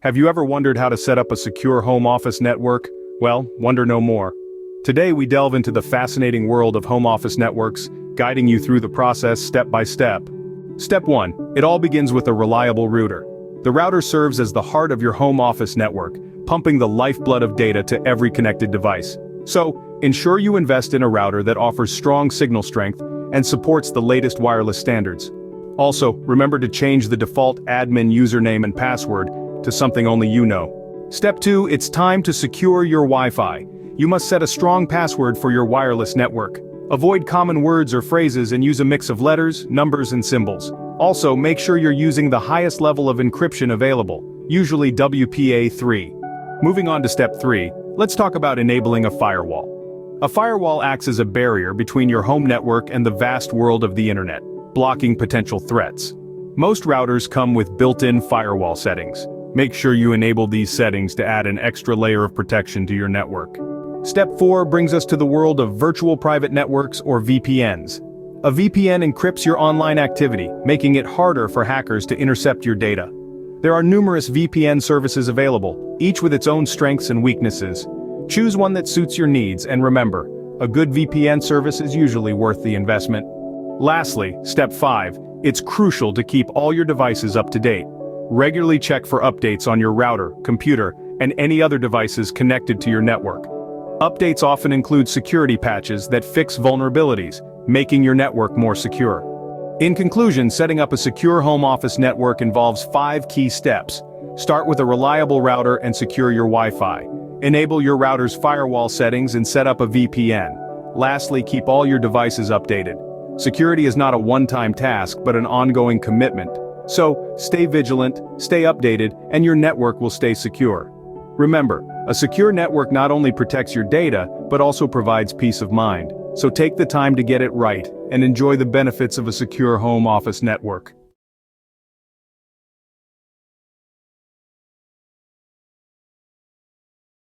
Have you ever wondered how to set up a secure home office network? Well, wonder no more. Today we delve into the fascinating world of home office networks, guiding you through the process step by step. Step 1. It all begins with a reliable router. The router serves as the heart of your home office network, pumping the lifeblood of data to every connected device. So, ensure you invest in a router that offers strong signal strength and supports the latest wireless standards. Also, remember to change the default admin username and password to something only you know. Step 2. It's time to secure your Wi-Fi. You must set a strong password for your wireless network. Avoid common words or phrases and use a mix of letters, numbers and symbols. Also, make sure you're using the highest level of encryption available, usually WPA3. Moving on to step 3, let's talk about enabling a firewall. A firewall acts as a barrier between your home network and the vast world of the internet, blocking potential threats. Most routers come with built-in firewall settings. Make sure you enable these settings to add an extra layer of protection to your network. Step 4 brings us to the world of virtual private networks or VPNs. A VPN encrypts your online activity, making it harder for hackers to intercept your data. There are numerous VPN services available, each with its own strengths and weaknesses. Choose one that suits your needs, and remember, a good VPN service is usually worth the investment. Lastly, step 5, it's crucial to keep all your devices up to date. Regularly check for updates on your router, computer, and any other devices connected to your network. Updates often include security patches that fix vulnerabilities, making your network more secure. In conclusion, setting up a secure home office network involves 5 key steps. Start with a reliable router and secure your Wi-Fi. Enable your router's firewall settings and set up a VPN. Lastly, keep all your devices updated. Security is not a one-time task but an ongoing commitment. So, stay vigilant, stay updated, and your network will stay secure. Remember, a secure network not only protects your data, but also provides peace of mind. So take the time to get it right, and enjoy the benefits of a secure home office network.